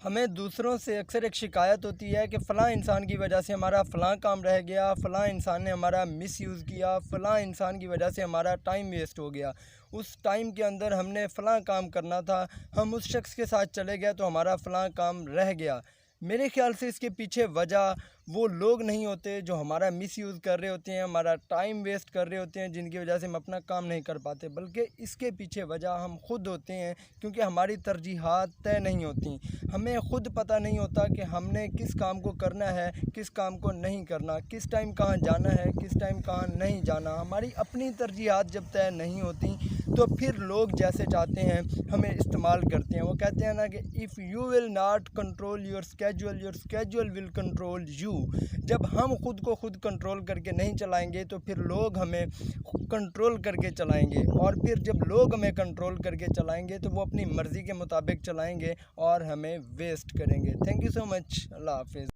हमें दूसरों से अक्सर एक शिकायत होती है कि फ़लाँ इंसान की वजह से हमारा फ़लाँ काम रह गया, फ़लाँ इंसान ने हमारा मिसयूज़ किया, फ़लाँ इंसान की वजह से हमारा टाइम वेस्ट हो गया। उस टाइम के अंदर हमने फ़लाँ काम करना था, हम उस शख्स के साथ चले गए तो हमारा फ़लाँ काम रह गया। मेरे ख़्याल से इसके पीछे वजह वो लोग नहीं होते जो हमारा मिसयूज़ कर रहे होते हैं, हमारा टाइम वेस्ट कर रहे होते हैं, जिनकी वजह से हम अपना काम नहीं कर पाते, बल्कि इसके पीछे वजह हम खुद होते हैं, क्योंकि हमारी तरजीहात तय नहीं होती। हमें खुद पता नहीं होता कि हमने किस काम को करना है, किस काम को नहीं करना, किस टाइम कहाँ जाना है, किस टाइम कहाँ नहीं जाना। हमारी अपनी तरजीहात जब तय नहीं होती तो फिर लोग जैसे चाहते हैं हमें इस्तेमाल करते हैं। वो कहते हैं ना कि if you will not control your schedule will control you. जब हम खुद को खुद कंट्रोल करके नहीं चलाएंगे तो फिर लोग हमें कंट्रोल करके चलाएंगे, और फिर जब लोग हमें कंट्रोल करके चलाएंगे तो वो अपनी मर्ज़ी के मुताबिक चलाएंगे और हमें वेस्ट करेंगे। Thank you so much. अल्लाह हाफ़िज़।